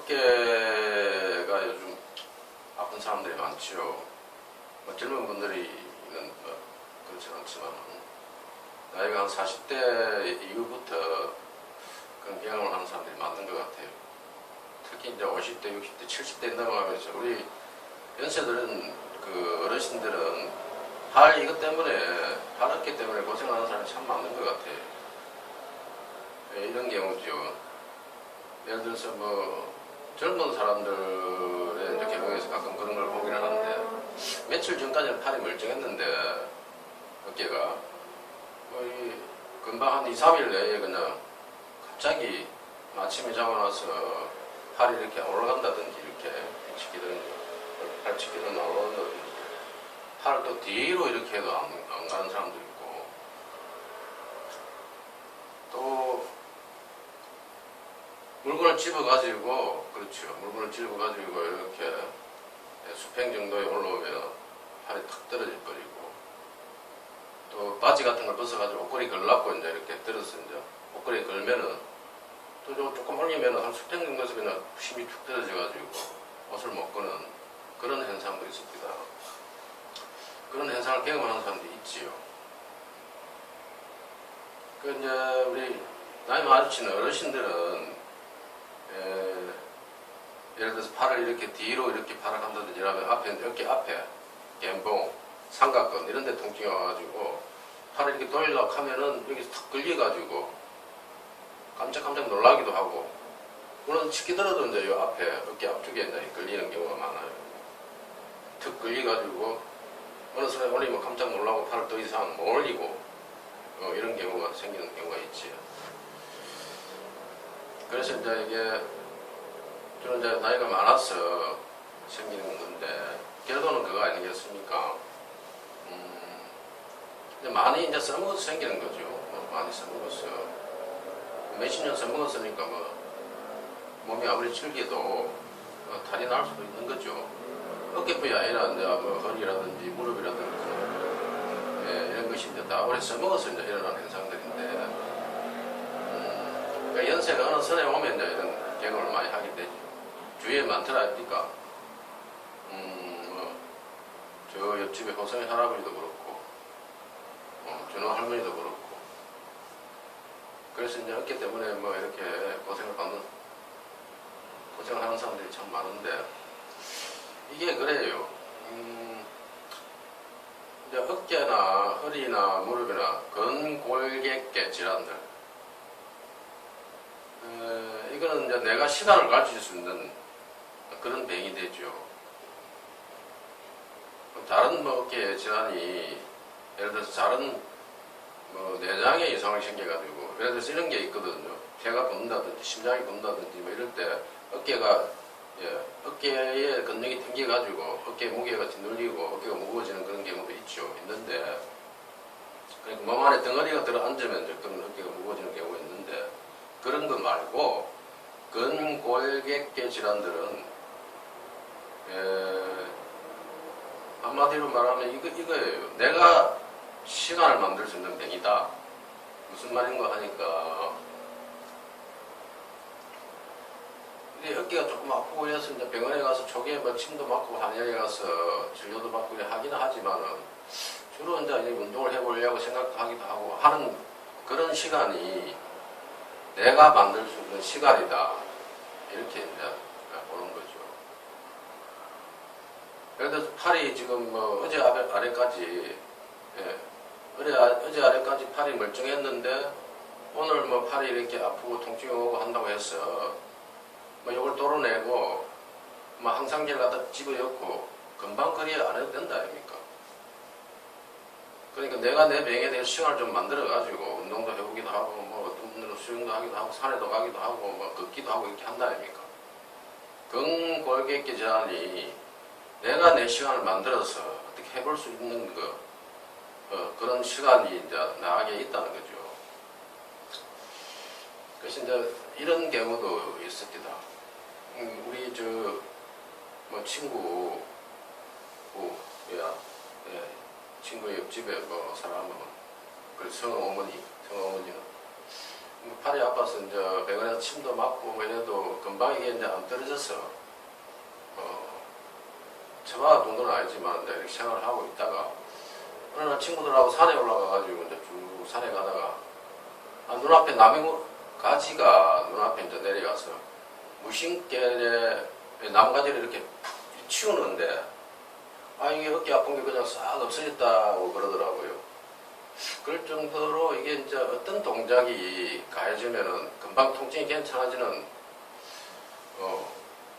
어깨가 요즘 아픈 사람들이 많지요. 뭐 젊은 분들이는 뭐 그렇지 않지만 나이가 한 40대 이후부터 그런 경험을 하는 사람들이 많은 것 같아요. 특히 이제 50대, 60대, 70대 넘어가면서 우리 연세들은 그 어르신들은 이것 때문에 팔 어깨 때문에 고생하는 사람이 참 많은 것 같아요. 이런 경우죠. 예를 들어서 뭐 젊은 사람들의 이제 경우에서 가끔 그런 걸 보긴 하는데 며칠 전까지는 팔이 멀쩡했는데 어깨가 거의 금방 한 2, 3일 내에 그냥 갑자기 아침에 자고 나서 팔이 이렇게 올라간다든지 이렇게 팔치기든 올라간다든지 팔을 또 뒤로 이렇게 해도 안 가는 사람도 있고 또 물건을 집어가지고 그렇죠. 물건을 집어가지고 이렇게 수평 정도에 올라오면 팔이 탁 떨어져 버리고 또 바지 같은 걸 벗어가지고 옷걸이 걸라고 이제 이렇게 들어서 이제 옷걸이 걸면은 또 조금 올리면은 한 수평 정도에서 그냥 힘이 툭 떨어져가지고 옷을 못 거는 그런 현상도 있습니다. 그런 현상을 경험하는 사람들이 있지요. 그 이제 우리 나이 많으신 어르신들은 예를 들어서 팔을 이렇게 뒤로 이렇게 팔아 간다든지 이러면 어깨 앞에 갬봉, 삼각근 이런 데 통증이 와가지고 팔을 이렇게 돌리려고 하면은 여기서 탁 걸려가지고 깜짝 놀라기도 하고 물론 치키더라도 이제 이 앞에 어깨 앞쪽에 이제 걸리는 경우가 많아요. 툭 걸려가지고 어느 순간에 올리면 깜짝 놀라고 팔을 더 이상 못 올리고 이런 경우가 생기는 경우가 있지요. 그래서 이제 이게 저는 이제 나이가 많아서 생기는 건데 결론은 그거 아니겠습니까? 많이 이제 써먹어서 생기는 거죠. 많이 써먹어서 몇십 년 써먹었으니까 몸이 아무리 즐겨도 탈이 날 수도 있는 거죠. 어깨뿐이 아니라 이제 허리라든지 무릎이라든지 이런 것이 이제 다 오래 써먹어서 이제 일어나는 현상들인데 그러니까 연세가 어느 선에 오면 이제 이런 경험을 많이 하게 되죠. 주위에 많더라 아닙니까? 저 옆집에 호성이 할아버지도 그렇고 준호 할머니도 그렇고 그래서 이제 어깨 때문에 이렇게 고생을 하는 사람들이 참 많은데 이게 그래요. 이제 어깨나 허리나 무릎이나 근골격계 질환들 이거는 이제 내가 시간을 가질 수 있는 그런 병이 되죠. 다른 어깨 질환이 예를 들어서 다른 내장에 이상이 생겨가지고 예를 들어서 이런 게 있거든요. 폐가 붓는다든지 심장이 붓는다든지 이럴 때 어깨에 근육이 튕겨가지고 어깨 무게가 뒤눌리고 어깨가 무거워지는 그런 경우도 있는데 그러니까 몸 안에 덩어리가 들어 앉으면 이제 그런 어깨가 무거워지는 경우가 있는데 그런 거 말고 근골격계 질환들은 한마디로 말하면 이거예요. 내가 시간을 만들 수 있는 병이다. 무슨 말인가 하니까 어깨가 조금 아프고 해서 이제 병원에 가서 초기에 침도 맞고 한의원에 가서 진료도 받고 하기는 하지만은 주로 이제 운동을 해보려고 생각도 하기도 하고 하는 그런 시간이 내가 만들 수 있는 시간이다. 이렇게 이제 보는 거죠. 예를 들어서 팔이 지금 어제 아래까지 어제 아래까지 팔이 멀쩡했는데 오늘 팔이 이렇게 아프고 통증이 오고 한다고 해서 이걸 뚫어내고 항상제를 갖다 집어넣고 금방 그리 안 해도 된다 아닙니까? 그러니까 내가 내 병에 대해서 시간을 좀 만들어 가지고 운동도 해보기도 하고 어떤 분들은 수영도 하기도 하고 산에도 가기도 하고 걷기도 하고 이렇게 한다 아닙니까? 근골격계 질환이 내가 내 시간을 만들어서 어떻게 해볼 수 있는 그런 시간이 이제 나에게 있다는 거죠. 그래서 이제 이런 경우도 있습니다. 우리 친구 친구 옆집에 사람은 그 성어머니는 팔이 아파서 이제 병원에서 침도 맞고 뭐 이래도 금방 이게 이제 안 떨어져서 처마 정도는 아니지만 이제 이렇게 생활을 하고 있다가 어느 날 친구들하고 산에 올라가가지고 이제 쭉 산에 가다가 눈앞에 나무가지가 눈앞에 이제 내려가서 무심결에 나무가지를 이렇게 치우는데 이게 어깨 아픈 게 그냥 싹 없어졌다고 그러더라고요. 그럴 정도로 이게 이제 어떤 동작이 가해지면은 금방 통증이 괜찮아지는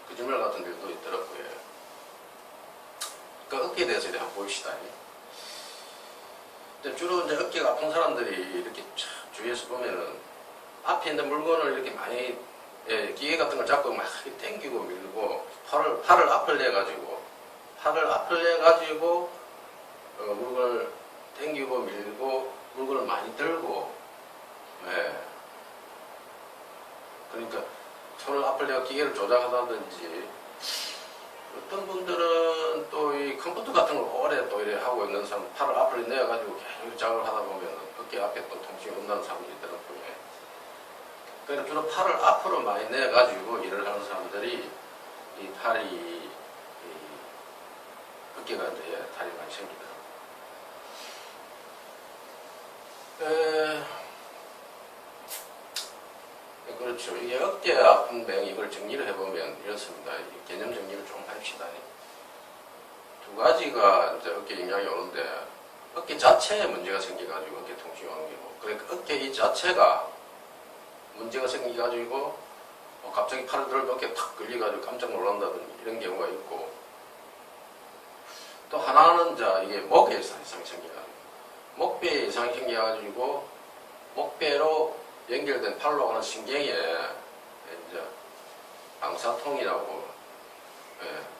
거짓말 같은 일도 있더라고요. 그 어깨에 대해서 이제 한번 보시다. 주로 이제 어깨가 아픈 사람들이 이렇게 주위에서 보면은 앞에 있는 물건을 이렇게 많이 기계 같은 걸 잡고 막 당기고 밀고 팔을 앞을 내가지고 물건을 당기고 밀고 물건을 많이 들고 그러니까 손을 앞을 내가 기계를 조작하다든지 어떤 분들은 또 이 컴퓨터 같은 걸 오래 또 이래 하고 있는 사람 팔을 앞을 내가지고 계속 작업을 하다 보면 어깨 앞에 또 통증이 온다는 사람들이 있더라고요. 그러니까 주로 팔을 앞으로 많이 내가지고 일을 하는 사람들이 이 팔이 어깨가 이제 다리 많이 생깁니다. 그렇죠. 이게 어깨 아픈 병 이걸 정리를 해보면 이렇습니다. 개념 정리를 좀 합시다. 두 가지가 이제 어깨 영향이 오는데 어깨 자체에 문제가 생겨가지고 어깨 통증이 오는 경우. 그러니까 어깨 이 자체가 문제가 생겨가지고 갑자기 팔을 들면 어깨 탁 걸려가지고 깜짝 놀란다든지 이런 경우가 있고 또 하나는 이게 목에 이상이 생겨가지고 목배에 이상이 생겨가지고 목배로 연결된 팔로 가는 신경에 이제 방사통이라고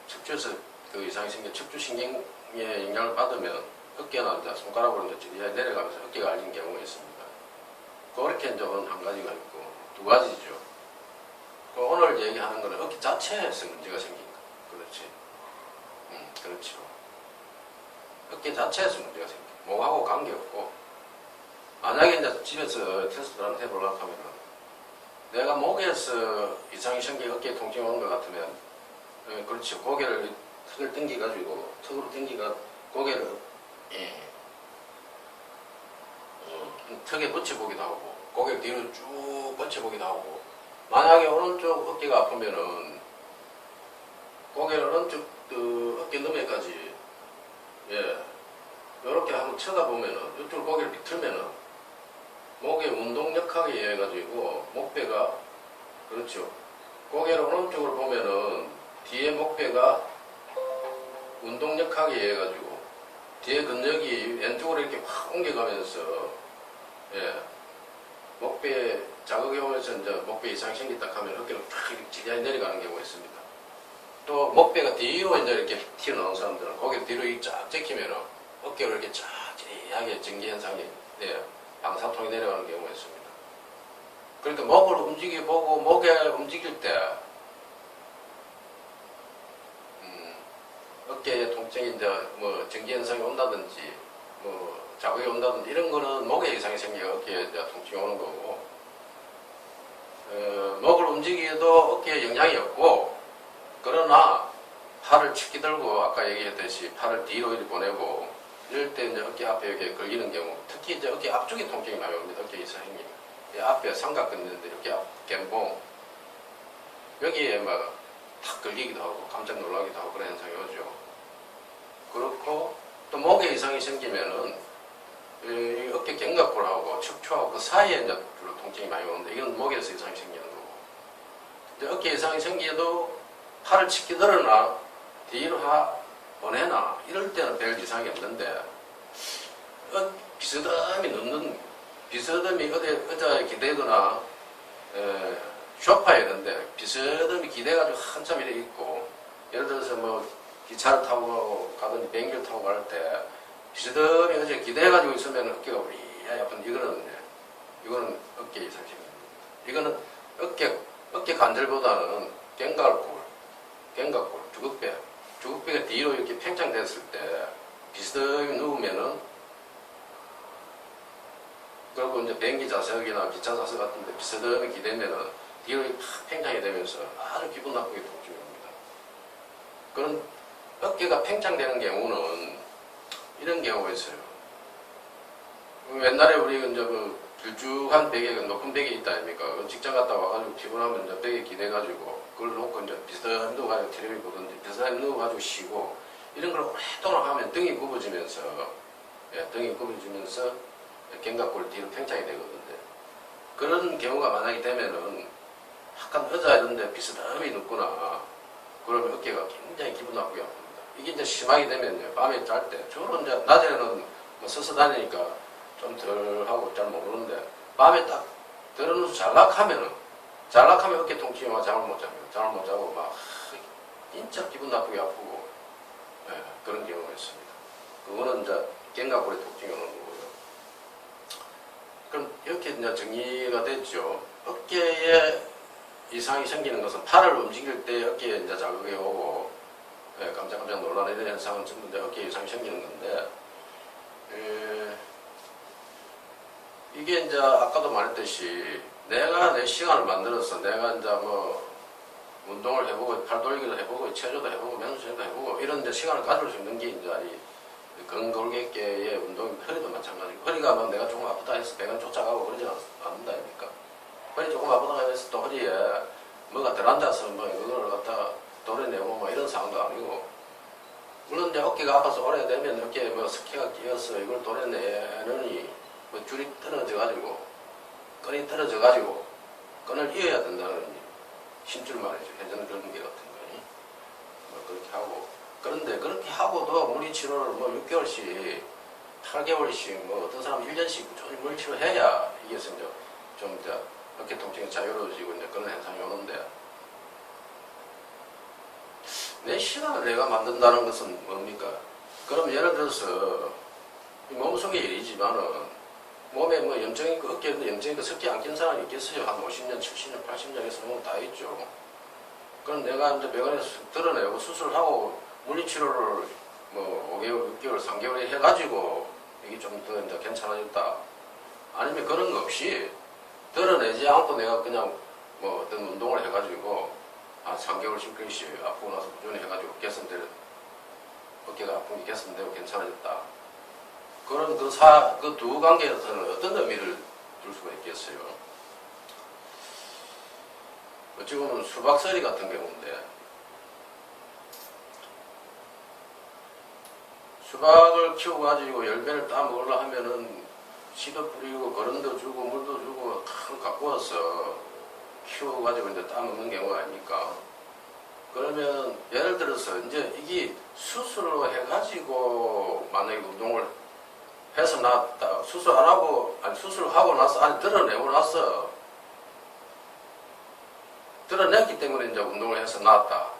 척추에서 그 이상이 생겨 척추신경에 영향을 받으면 어깨나 이제 손가락으로 이제 내려가면서 어깨가 알린 경우가 있습니다. 그렇게 이제 한 가지가 있고 두 가지죠. 오늘 얘기하는 거는 어깨 자체에서 문제가 생긴다. 그렇지. 그렇죠. 어깨 자체에서 문제가 생겨. 목하고 관계없고 만약에 이제 집에서 테스트를 한번 해보려고 하면 내가 목에서 이상이 생겨 어깨에 통증이 오는 것 같으면 그렇죠. 고개를 턱을 당겨가지고 턱으로 당기가 고개를 턱에 붙여보기도 하고 고개를 뒤로 쭉 뻗쳐보기도 하고 만약에 오른쪽 어깨가 아프면은 고개를 오른쪽 어깨 너머까지 이렇게 한번 쳐다보면은 이쪽으로 고개를 비틀면은 목의 운동력학에 의해 가지고 목배가 그렇죠. 고개를 오른쪽으로 보면은 뒤에 목배가 운동력학에 의해 가지고 뒤에 근력이 왼쪽으로 이렇게 확 옮겨가면서 목배에 자극이 오면서 이제 목배 이상이 생겼다 하면 어깨가 쫙 이렇게 지리하게 내려가는 경우가 있습니다. 또 목배가 뒤로 이제 이렇게 튀어나온 사람들은 고개 뒤로 쫙 제키면은 어깨로 이렇게 쫙 지리하게 전기현상이 방사통이 내려가는 경우가 있습니다. 그러니까 목을 움직여보고 목에 움직일 때 어깨에 통증이 이제 뭐 전기현상이 온다든지 뭐 자극이 온다든지 이런 거는 목에 이상이 생겨 어깨에 이제 통증이 오는 거고 목을 움직여도 어깨에 영향이 없고 그러나 팔을 칩기 들고 아까 얘기했듯이 팔을 뒤로 이렇게 보내고 이럴 때 이제 어깨 앞에 이렇게 걸리는 경우 특히 이제 어깨 앞쪽에 통증이 많이 옵니다. 어깨 이상이 앞에 삼각근 있는데 이렇게 앞 갬봉 여기에 막 탁 걸리기도 하고 깜짝 놀라기도 하고 그런 현상이 오죠. 그렇고 또 목에 이상이 생기면은 이 어깨 견갑골하고 척추하고 그 사이에 이제 주로 통증이 많이 오는데 이건 목에서 이상이 생기는 거고 이제 어깨 이상이 생겨도 팔을 칩기 들어나 뒤로 보내나 이럴 때는 별 이상이 없는데 비스듬히 눕는 비스듬히 어디 의자에 기대거나 쇼파에 있는데 비스듬히 기대가지고 한참 이렇게 있고 예를 들어서 뭐 기차를 타고 가든지 비행기를 타고 갈 때 비스듬히 의자에 기대가지고 있으면 어깨가 우리야 아픈 이거는 어깨 이상 생깁니다. 이거는 어깨 관절보다는 견갑골, 주걱배가 뒤로 이렇게 팽창됐을 때 비스듬히 누우면은 그리고 이제 비행기 좌석이나 기차 좌석 같은데 비스듬히 기대면은 뒤로 팍 팽창이 되면서 아주 기분 나쁘게 통증이 옵니다. 그런 어깨가 팽창되는 경우는 이런 경우가 있어요. 옛날에 우리 이제 그 길쭉한 베개, 높은 베개 있다 아닙니까? 직장 갔다 와가지고 피곤하면 이제 베개 기대가지고 그걸 놓고 이제 비스듬히 누워가지고 텔레비 보든지 비스듬히 누워가지고 쉬고 이런 걸 오랫동안 하면 등이 굽어지면서 등이 굽어지면서 견갑골 뒤로 팽창이 되거든요. 그런 경우가 만약에 되면은 약간 의자 이런 데 비스듬히 눕거나 그러면 어깨가 굉장히 기분 나쁘게 아픕니다. 이게 이제 심하게 되면요. 밤에 잘 때 주로 이제 낮에는 뭐 서서 다니니까 좀 덜 하고 잘 모르는데 밤에 딱 들어누워서 잘락하면 어깨 통증이 와 잠을 못 잡니다. 잠을 못 자고 막 진짜 기분 나쁘게 아프고 그런 경우가 있습니다. 그거는 이제 견갑골에 통증이 오는 거고요. 그럼 이렇게 이제 정리가 됐죠. 어깨에 이상이 생기는 것은 팔을 움직일 때 어깨에 이제 자극이 오고 깜짝깜짝 놀라는 이런 현상은 전부 이제 어깨에 이상이 생기는 건데 이게 이제 아까도 말했듯이 내가 내 시간을 만들어서 내가 이제 뭐 운동을 해보고 팔 돌리기도 해보고 체조도 해보고 맨수도 해보고 이런 데 시간을 가질 수 있는 게 이제 이 근골격계의 운동이 허리도 마찬가지고 허리가 뭐 내가 조금 아프다 해서 배가 쫓아가고 그러지 않는다 아닙니까? 허리 조금 아프다 해서 또 허리에 뭐가 덜 앉아서 뭐 이걸 갖다가 도려내고 뭐 이런 상황도 아니고 물론 이제 어깨가 아파서 오래되면 어깨에 뭐 스키가 끼어서 이걸 도려내느니 뭐 줄이 떨어져가지고 끈이 떨어져가지고 끈을 이어야 된다는 힘줄 말이죠. 회전 근개 같은 거. 뭐 그렇게 하고 그런데 그렇게 하고도 물리치료를 뭐 6개월씩 8개월씩 뭐 어떤 사람 1년씩 꾸준히 물리치료 해야 이게 이제 좀 이제 어깨 통증이 자유로워지고 이제 그런 현상이 오는데 내 시간을 내가 만든다는 것은 뭡니까? 그럼 예를 들어서 몸속의 일이지만은 몸에 뭐 염증이 있고 어깨에도 염증이 있고 섞이 안 낀 사람이 있겠어요? 한 50년, 70년, 80년에서 뭐 다 있죠. 그럼 내가 이제 병원에서 드러내고 수술하고 물리치료를 뭐 5개월, 6개월, 3개월에 해가지고 이게 좀 더 이제 괜찮아졌다. 아니면 그런 거 없이 드러내지 않고 내가 그냥 뭐 어떤 운동을 해가지고 한 3개월, 10개월씩 아프고 나서 꾸준히 해가지고 개선될 어깨가 아픈 게 개선되고 괜찮아졌다. 그런 그 두 관계에서는 어떤 의미를 둘 수가 있겠어요? 어찌 보면 수박서리 같은 경우인데 수박을 키워가지고 열매를 따 먹으려 하면은 씨도 뿌리고 거름도 주고 물도 주고 다 갖고 와서 키워가지고 이제 따 먹는 경우가 아닙니까? 그러면 예를 들어서 이제 이게 수술로 해가지고 만약에 운동을 해서 나왔다. 수술 안 하고, 아니 수술하고 나서, 아니 드러내고 나서, 드러냈기 때문에 이제 운동을 해서 나왔다.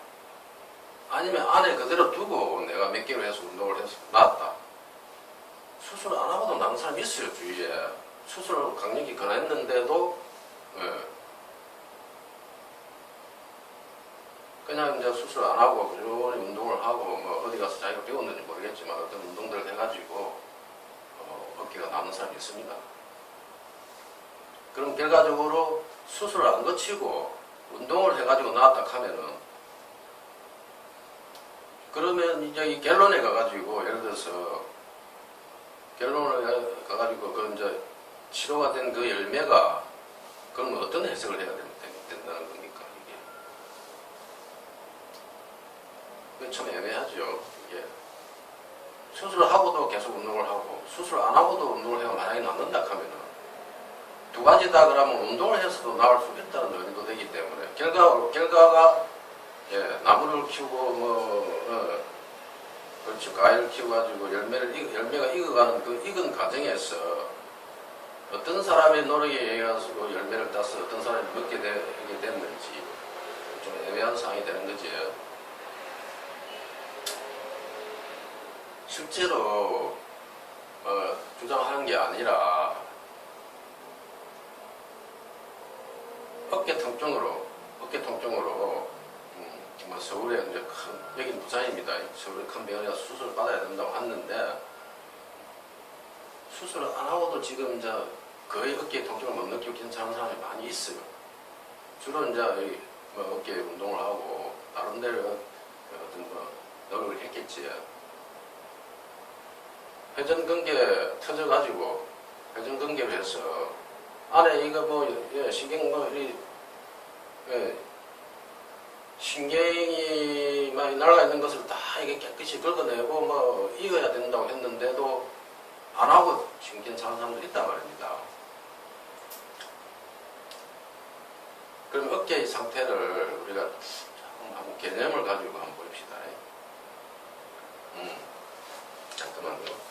아니면 안에 그대로 두고 내가 몇 개월 해서 운동을 해서 나왔다. 수술 안 하고도 나는 사람이 있어요, 주위에. 수술을 강력히 권했는데도, 그냥 이제 수술 안 하고 꾸준히 운동을 하고, 뭐 어디 가서 자기가 배웠는지 모르겠지만 어떤 운동들을 해가지고, 어깨가 남는 사람이 있습니다. 그럼 결과적으로 수술을 안 거치고 운동을 해가지고 나왔다 하면은 그러면 이제 이 결론에 가가지고 예를 들어서 결론에 가가지고 그 이제 치료가 된 그 열매가 그러면 어떤 해석을 해야 된다는 겁니까? 이게 참 애매하죠. 이게 수술을 하고도 계속 운동을 하고 수술 안 하고도 운동을 해가 만약에 낫는다 하면은 두 가지 다 그러면 운동을 해서도 나을 수 있다는 의미도 되기 때문에 결과가 나무를 키우고 그렇죠. 과일을 키워가지고 열매가 익어가는 그 익은 과정에서 어떤 사람의 노력에 의해서 열매를 따서 어떤 사람이 먹게 되게 됐는지 좀 애매한 상황이 되는 거죠. 실제로 주장하는 게 아니라 어깨 통증으로 서울에 이제 여긴 부산입니다. 서울에 큰 병원에 가서 수술을 받아야 된다고 했는데 수술을 안 하고도 지금 이제 거의 어깨 통증을 못 느끼고 괜찮은 사람이 많이 있어요. 주로 이제 뭐 어깨 운동을 하고 나름대로 어떤 뭐 노력을 했겠지. 회전근개 터져가지고 회전근개로 해서 안에 이거 뭐 신경 뭐 신경이 많이 날아가 있는 것을 다 이게 깨끗이 긁어내고 뭐 익어야 된다고 했는데도 안 하고 지금 괜찮은 사람도 있단 말입니다. 그럼 어깨의 상태를 우리가 한번 개념을 가지고 한번 봅시다. 잠깐만요.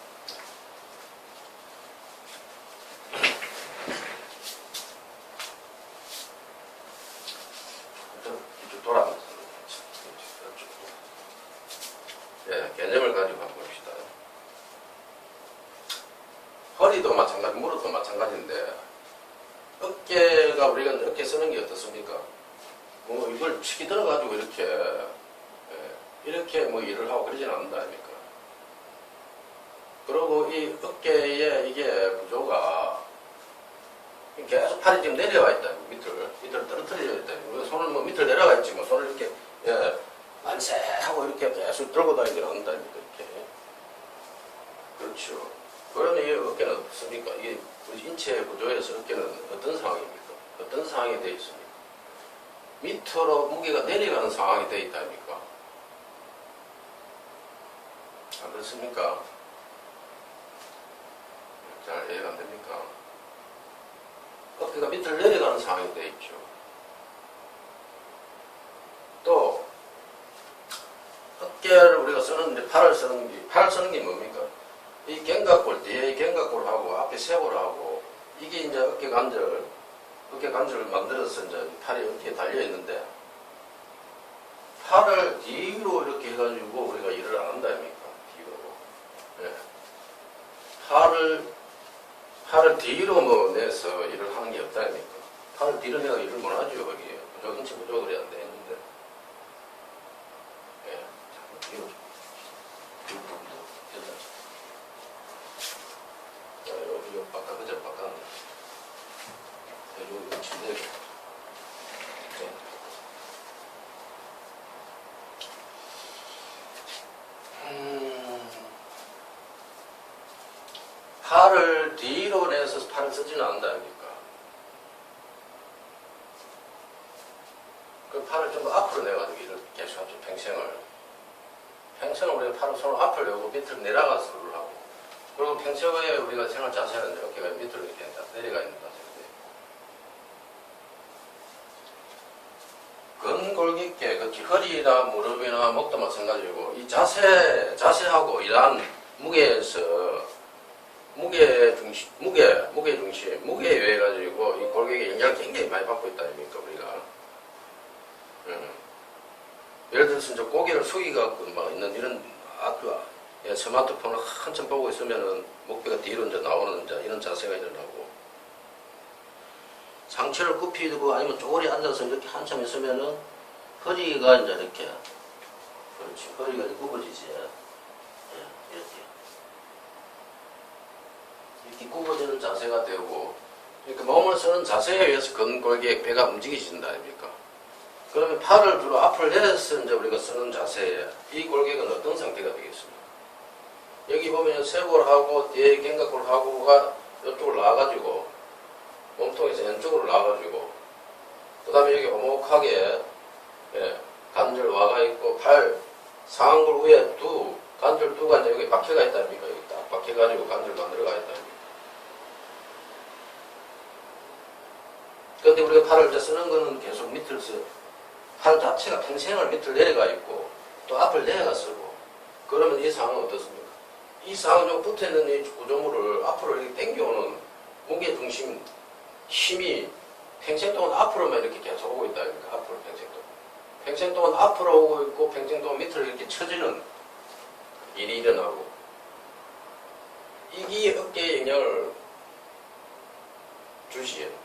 이쪽 돌아가면서 개념을 가지고 한번 봅시다. 허리도 마찬가지, 무릎도 마찬가지인데 어깨가 우리가 어깨 쓰는 게 어떻습니까? 뭐 이걸 치기 들어가지고 이렇게 뭐 일을 하고 그러진 않는다 아닙니까? 그리고 이 어깨에 이게 구조가 계속 팔이 지금 내려와 있다. 밑으로 떨어뜨려 있다. 손을 뭐 밑으로 내려가 있지 뭐 손을 이렇게 만세 하고 이렇게 계속 들고 다니기는 한다 아닙니까? 이렇게. 그렇죠. 그러면 이 어깨는 어떻습니까? 이게 우리 인체 구조에서 어깨는 어떤 상황입니까? 어떤 상황이 되어 있습니까? 밑으로 무게가 내려가는 상황이 되어 있다 아닙니까? 안 그렇습니까? 잘 이해가 안 됩니까? 어깨가 밑으로 내려가는 상황이 되어 있죠. 또 어깨를 우리가 쓰는데 팔을 쓰는 게 뭡니까? 이 견갑골, 뒤에 견갑골하고 앞에 쇄골하고 이게 이제 어깨 관절을 만들어서 이제 팔이 어깨에 달려 있는데 팔을 뒤로 이렇게 해가지고 우리가 일을 안 한다 아닙니까? 뒤로. 팔을 뒤로 뭐 내서 일을 하는 게 없다 아닙니까? 팔을 뒤로 내가 일을 못 하죠. 여기 인체 구조들이 안 되는데. 뒤로. 이거 바깥. 이거 침대. 팔을 뒤로 내서 팔을 쓰지는 않는다 아닙니까? 그 팔을 좀 더 앞으로 내가지고 이렇게 계속 하죠. 평생을 우리가 팔을 손을 앞을 내고 밑으로 내려가서 하고 그리고 평소에 우리가 생활 자세는 어깨가 밑으로 이렇게 내려가 있는 자세인데 근골격계, 그 허리나 무릎이나 목도 마찬가지고 이 자세하고 이러한 무게에 의해 가지고 이 골격에 영향을 굉장히 많이 받고 있다 아닙니까 우리가. 예를 들어서 이제 고개를 숙이갖고 막 있는 이런 스마트폰을 한참 보고 있으면은 목뼈가 뒤로 이제 나오는 이제 이런 자세가 일어나고 상체를 굽히고 아니면 쪼그리 앉아서 이렇게 한참 있으면은 허리가 이제 이렇게 그렇지 허리가 이제 굽어지지. 이렇게 굽어지는 자세가 되고 그러니까 몸을 쓰는 자세에 의해서 근골격 배가 움직이진다 아닙니까? 그러면 팔을 주로 앞을 내서 이제 우리가 쓰는 자세에 이 골격은 어떤 상태가 되겠습니까? 여기 보면 쇄골하고 뒤에 견갑골하고가 이쪽으로 나와가지고 몸통에서 왼쪽으로 나와가지고 그 다음에 여기 오목하게 관절 와가 있고 팔 상안골 위에 관절 두가 이제 여기 박혀가 있다 아닙니까? 여기 딱 박혀가지고 관절 만들어가 있다 아닙니까? 그런데 우리가 팔을 이제 쓰는 거는 계속 밑을 팔 자체가 평생을 밑을 내려가 있고 또 앞을 내려가 쓰고 그러면 이 상황은 어떻습니까? 이 상황 좀 붙어있는 이 구조물을 앞으로 이렇게 당겨오는 무게중심 힘이 평생 동안 앞으로만 이렇게 계속 오고 있다 아닙니까? 앞으로 평생 동안 앞으로 오고 있고 평생 동안 밑으로 이렇게 쳐지는 일이 일어나고 이게 어깨에 영향을 주시에요.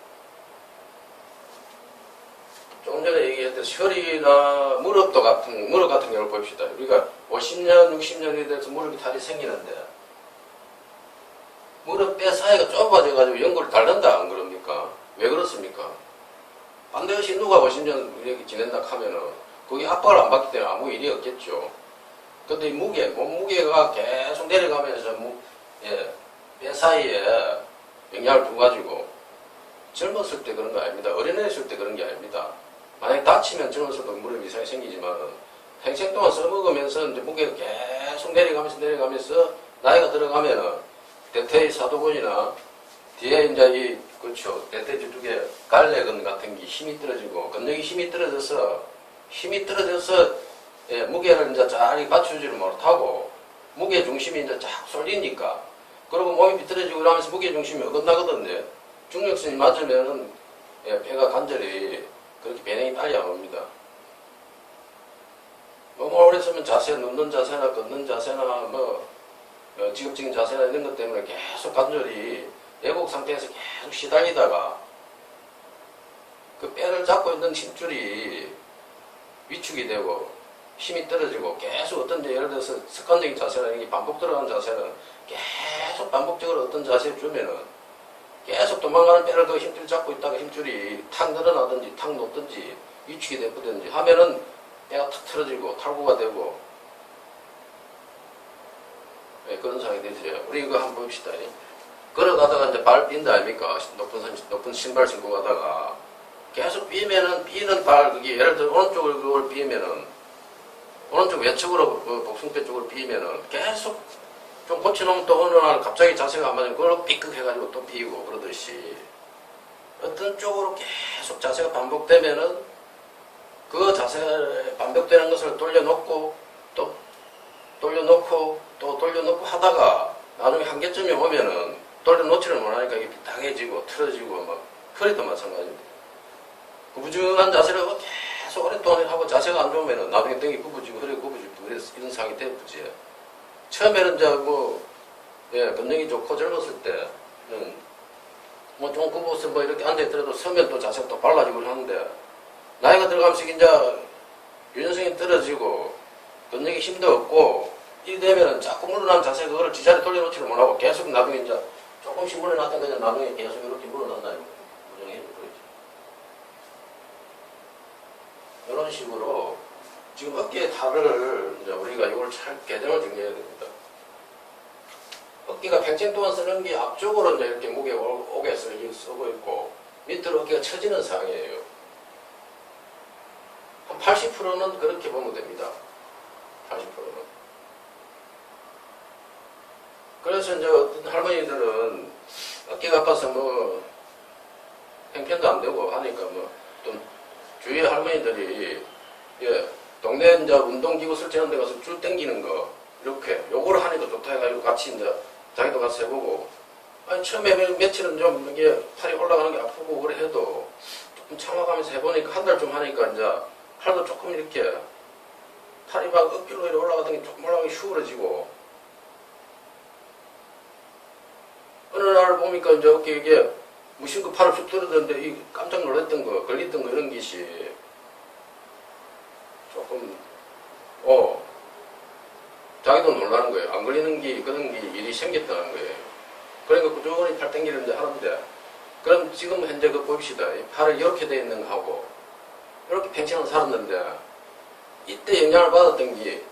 조금 전에 얘기했듯이 혈이나 무릎 같은 경우를 봅시다. 우리가 50년, 60년에 대해서 무릎이 탈이 생기는데 무릎 뼈 사이가 좁아져가지고 연골이 닳는다 안 그럽니까? 왜 그렇습니까? 반드시 누가 50년 이렇게 지낸다 하면은 거기 압박을 안 받기 때문에 아무 일이 없겠죠. 근데 이 몸무게가 계속 내려가면서 뼈 사이에 영향을 줘가지고 젊었을 때 그런 거 아닙니다. 어린애였을 때 그런 게 아닙니다. 만약에 다치면 젊었을 때 무릎 이상이 생기지만 평생 동안 써먹으면서 이제 무게가 계속 내려가면서 나이가 들어가면은 대퇴의 사도근이나 뒤에 이제 그렇죠. 대퇴 저쪽에 갈래근 같은 게 힘이 떨어지고 근육이 힘이 떨어져서 무게를 이제 잘 받쳐주지를 못하고 무게 중심이 이제 쫙 쏠리니까 그리고 몸이 비틀어지고 이러면서 무게 중심이 어긋나거든요. 중력선이 맞으면은 폐가 관절이 그렇게 변형이 빨리 안 옵니다. 너무 오래 쓰면 자세, 눕는 자세나 걷는 자세나 직업적인 자세나 이런 것 때문에 계속 관절이 왜곡 상태에서 계속 시달리다가 그 뼈를 잡고 있는 힘줄이 위축이 되고 힘이 떨어지고 계속 어떤 예를 들어서 습관적인 자세나 이런 게 반복 들어가는 자세는 계속 반복적으로 어떤 자세를 주면은 계속 도망가는 뼈를 그 힘줄 잡고 있다가 힘줄이 탁 늘어나든지 탁 놓든지 위축이 되든지 하면은 뼈가 탁 틀어지고 탈구가 되고 그런 상황이 되죠. 우리 이거 한번 봅시다. 걸어가다가 이제 발 삔다 아닙니까? 높은 신발 신고 가다가 계속 삐는 발, 그게 예를 들어 오른쪽을 그걸 삐면은 오른쪽 외측으로 복숭뼈 쪽으로 삐면은 계속 좀 고쳐놓으면 또 어느 날 갑자기 자세가 안 맞으면 그걸 삐끗 해가지고 또 삐고 그러듯이 어떤 쪽으로 계속 자세가 반복되면은 그 자세 반복되는 것을 돌려놓고 또 돌려놓고 또 돌려놓고 하다가 나중에 한계점이 오면은 돌려놓지를 못하니까 이게 비딱해지고 틀어지고 막 허리도 마찬가지입니다. 구부정한 자세를 계속 오랫동안 하고 자세가 안 좋으면은 나중에 등이 굽어지고 허리가 굽어지고 이런 상황이 되었지. 처음에는 이제 근육이 좋고 젊었을 때는 좀 굽어서 이렇게 앉아있더라도 서면 또 자세가 또 발라지고 하는데 나이가 들어가면서 이제 유연성이 떨어지고 근육에 힘도 없고 이래 되면은 자꾸 물러난 자세 그거를 지자리 돌려놓지를 못하고 계속 나중에 이제 조금씩 물러났다가 그냥 나중에 계속 이렇게 물러난다는 거예요. 무정해도 그렇죠. 이런 식으로 지금 어깨의 탈을 이제 우리가 이걸 잘 개정을 정리해야 됩니다. 어깨가 평생 동안 쓰는 게 앞쪽으로 이제 이렇게 무게 오게 쓰고 있고 밑으로 어깨가 처지는 상황이에요. 한 80%는 그렇게 보면 됩니다. 80%는. 그래서 이제 어떤 할머니들은 어깨가 아파서 형편도 안 되고 하니까 좀 주위의 할머니들이 동네 이제 운동기구 설치하는 데 가서 줄 당기는 거 이렇게 요거를 하니까 좋다 해가지고 같이 이제 자기도 가서 해보고 아니 처음에 며칠은 좀 이게 팔이 올라가는 게 아프고 그래 해도 조금 참아가면서 해보니까 한 달 좀 하니까 이제 팔도 조금 이렇게 팔이 막 어깨로 이렇게 올라가던 게 조금 올라가기 쉬워지고 어느 날 보니까 이제 어깨 이게 무심코 팔을 쭉 들었는데 이 깜짝 놀랐던 거 걸렸던 거 이런 것이 조금 자기도 놀라는 거예요. 안 걸리는 게 그런 게 일이 생겼다는 거예요. 그러니까 꾸준히 팔 당기는 데 하는데 그럼 지금 현재 그 봅시다. 이 팔을 이렇게 돼 있는 거 하고 이렇게 평생을 살았는데 이때 영향을 받았던 게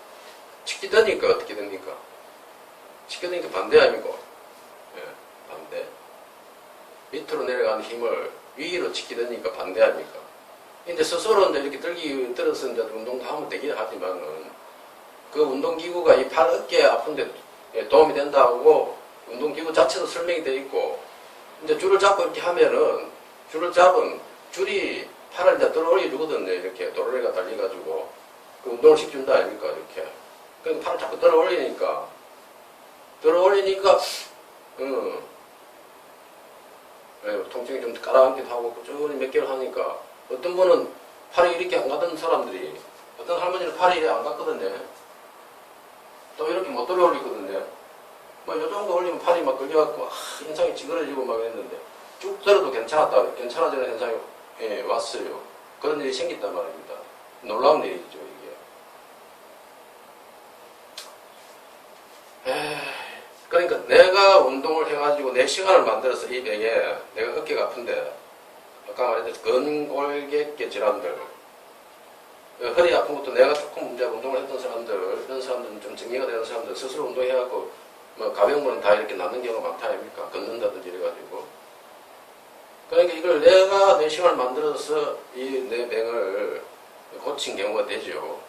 치키드니까 어떻게 됩니까? 치키드니까 반대 아니고 반대. 밑으로 내려가는 힘을 위로 치키드니까 반대 아닙니까? 근데 스스로 이제 이렇게 들어서 이제 운동도 하면 되긴 하지만은 그 운동기구가 이 팔 어깨 아픈데 도움이 된다고 운동기구 자체도 설명이 되어 있고 이제 줄을 잡고 이렇게 하면은 줄을 잡은 줄이 팔을 이제 들어 올려주거든요. 이렇게 도로래가 달려가지고 그 운동을 시켜준다 아닙니까? 이렇게. 그러니까 팔을 자꾸 들어 올리니까 통증이 좀 가라앉기도 하고 꾸준히 몇 개월 하니까 어떤 분은 팔이 이렇게 안 가던 사람들이 어떤 할머니는 팔이 이렇게 안 갔거든요. 또 이렇게 못 들어 올리거든요. 요 정도 올리면 팔이 막 걸려갖고 인상이 찌그러지고 막 했는데 쭉 들어도 괜찮아지는 현상이 왔어요. 그런 일이 생겼단 말입니다. 놀라운 일이죠 이게. 그러니까 내가 운동을 해가지고 내 시간을 만들어서 이 병에 내가 어깨가 아픈데 아까 말했듯이 근골격계 질환들 허리 아픈 것도 내가 조금 문제 운동을 했던 사람들 이런 사람들은 좀 정리가 되는 사람들 스스로 운동해갖고 뭐 가병물은 다 이렇게 낫는 경우가 많다 아닙니까? 걷는다든지 이래가지고 그러니까 이걸 내가 내 시간을 만들어서 이 내 병을 고친 경우가 되죠.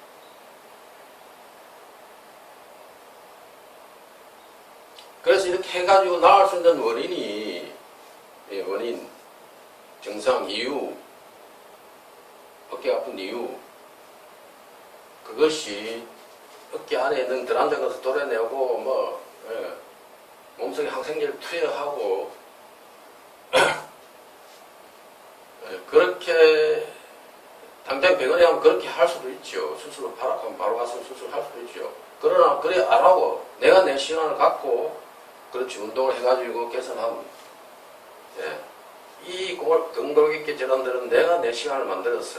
그래서 이렇게 해가지고 나을 수 있는 원인이 원인, 증상, 이유, 어깨 아픈 이유 그것이 어깨 안에 있는 덜 앉은 것을 도려내고 뭐 몸속에 항생제를 투여하고 그렇게 당장 병원에 가면 그렇게 할 수도 있죠. 수술을 발악하면 바로 가서 수술할 수도 있죠. 그러나 그래 안 하고 내가 내 시간을 갖고 그렇지 운동을 해가지고 개선하면 이 근골격계 질환들은 내가 내 시간을 만들어서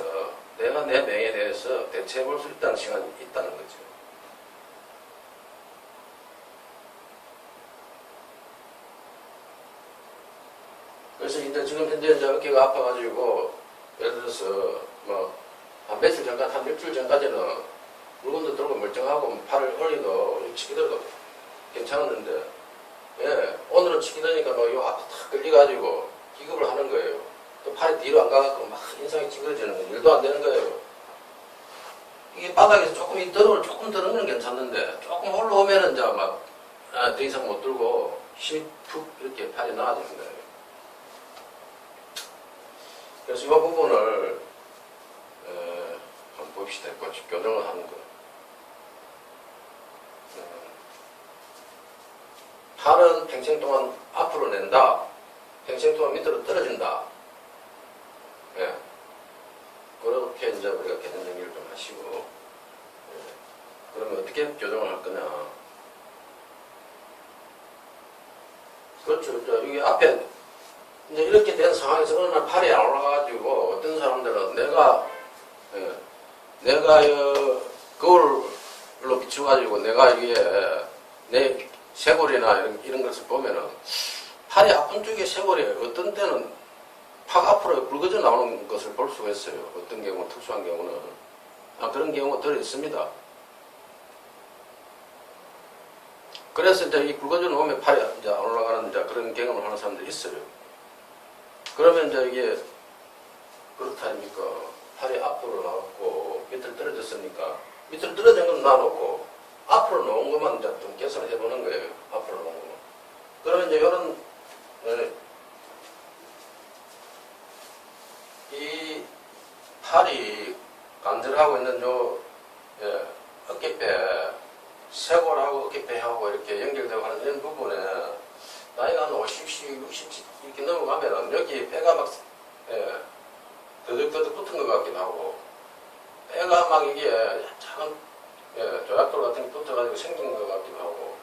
내가 내 병에 대해서 대처해 볼 수 있다는 시간이 있다는 거죠. 그래서 이제 지금 현재 이제 어깨가 아파가지고 예를 들어서 뭐 한 며칠 전까지 한 일주일 전까지는 물건도 들고 멀쩡하고 팔을 올리고 치기 들고 괜찮았는데 오늘은 치기 되니까 요 앞에 탁 끌려가지고 기겁을 하는 거예요. 또 팔이 뒤로 안 가갖고 막 인상이 찌그러지는 거예요. 일도 안 되는 거예요. 이게 바닥에서 조금 조금 드는 건 괜찮는데 조금 올라오면은 이제 막 더 이상 못 들고 힘이 푹 이렇게 팔이 나아지는 거예요. 그래서 이 부분을 한번 봅시다. 교정을 하는 거. 팔은 평생 동안 앞으로 낸다. 평생 동안 밑으로 떨어진다. 그렇게 이제 우리가 개념 정리를 좀 하시고, 그러면 어떻게 교정을 할 거냐. 그렇죠. 여기 앞에 이제 이렇게 된 상황에서 어느 날 팔이 안 올라가가지고 어떤 사람들은 내가 거울로 비춰가지고 내가 이게 내 쇄골이나 이런 것을 보면은 팔이 아픈 쪽에 쇄골이 어떤 때는 팔 앞으로 굵어져 나오는 것을 볼 수가 있어요. 어떤 경우, 특수한 경우는. 그런 경우가 덜 있습니다. 그래서 이제 이 굵어져 놓으면 팔이 이제 안 올라가는 이제 그런 경험을 하는 사람들이 있어요. 그러면 이제 이게 그렇다 아닙니까? 팔이 앞으로 나왔고 밑으로 떨어졌으니까 밑으로 떨어진 건 놔놓고 앞으로 놓은 것만 이제 좀 개선을 해보는 거예요. 앞으로 놓은 것만. 그러면 이제 이런 이 팔이 관절하고 있는 어깨뼈, 쇄골하고 어깨뼈하고 이렇게 연결되고 하는 이런 부분에 나이가 한 50씩, 60씩 이렇게 넘어가면은 여기 뼈가 막 더덕더덕 붙은 것 같기도 하고 뼈가 막 이게 작은 조약돌 같은 게 붙어가지고 생긴 것 같기도 하고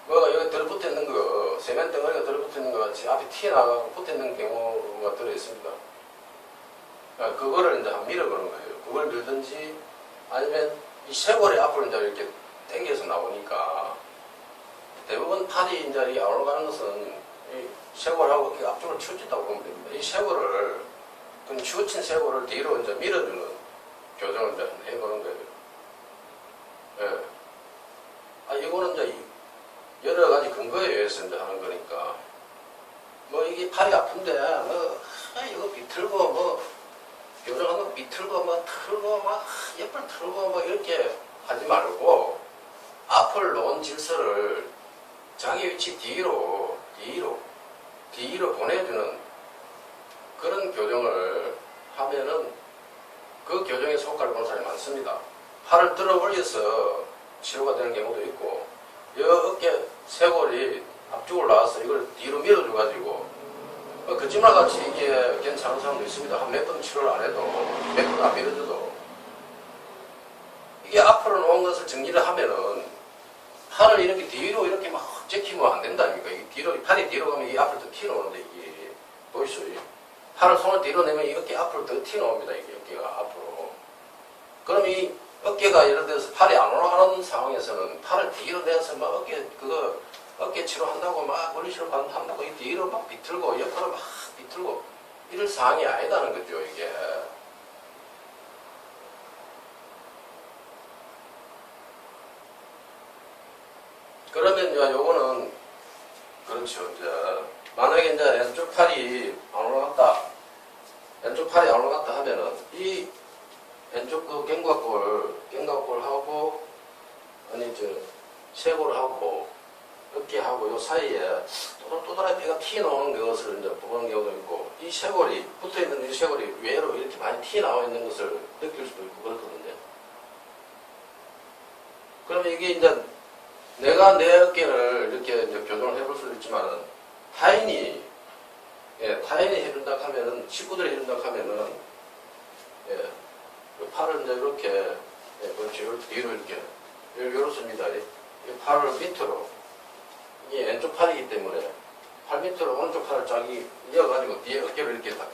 뭐가 여기 들어붙어 있는 거 세면 덩어리가 들어붙어 있는 것 같이 앞에 튀어나가고 붙어 있는 경우가 들어있습니다. 그거를 이제 한번 밀어보는 거예요. 그걸 밀든지 아니면 이 쇄골이 앞으로 이제 이렇게 당겨서 나오니까 대부분 팔이 이제 안 올라가는 것은 이 쇄골하고 이렇게 앞쪽으로 치우쳤다고 보면 됩니다. 이 쇄골을, 그 치우친 쇄골을 뒤로 이제 밀어주는 교정을 이제 해보는 거예요. 이거는 이제 여러 가지 근거에 의해서 이제 하는 거니까. 뭐 이게 팔이 아픈데, 이거 비틀고, 교정하는 거 비틀고, 틀고, 옆을 틀고, 이렇게 하지 말고, 앞을 놓은 질서를 자기 위치 뒤로 보내주는 그런 교정을 하면은 그 교정에 효과를 보는 사람이 많습니다. 팔을 들어 올려서 치료가 되는 경우도 있고, 이 어깨 쇄골이 앞쪽으로 나와서 이걸 뒤로 밀어줘가지고, 거짓말 같이 이게 괜찮은 사람도 있습니다. 한 몇 번 치료를 안 해도, 몇 번 안 밀어줘도. 이게 앞으로 놓은 것을 정리를 하면은, 팔을 이렇게 뒤로 이렇게 막 제키면 안 된다니까. 이게 팔이 뒤로 가면 이 앞으로 더 튀어나오는데, 이게, 보이시죠? 팔을 손을 뒤로 내면 이렇게 앞으로 더 튀어나옵니다. 이게 어깨가 앞으로. 그럼 이 어깨가 이런 데서 팔이 안 올라가는 상황에서는 팔을 뒤로 내서 막 어깨 치료한다고 막 원리치료 한다고 이 뒤로 막 비틀고 옆으로 막 비틀고 이럴 상황이 아니다는 거죠, 이게. 그러면 요거는 그렇죠. 이제 만약에 이제 왼쪽 팔이 안 올라갔다, 왼쪽 팔이 안 올라갔다 하면은 이 왼쪽 그 견갑골하고 아니 저 쇄골하고 어깨하고 요 사이에 또다리 배가 튀 나오는 것을 이제 보는 경우도 있고, 이 쇄골이 붙어 있는 이 쇄골이 외로 이렇게 많이 튀 나와 있는 것을 느낄 수도 있고 그렇거든요. 그러면 이게 이제 내가 내 어깨를 이렇게 이제 교정을 해볼 수도 있지만은 타인이 해준다 하면은, 식구들이 해준다 하면은, 팔을 이제 이렇게, 그렇죠. 뒤로 이렇게, 이렇습니다. 이 팔을 밑으로, 이게 왼쪽 팔이기 때문에, 팔 밑으로 오른쪽 팔을 쫙 이어가지고 뒤에 어깨를 이렇게 딱,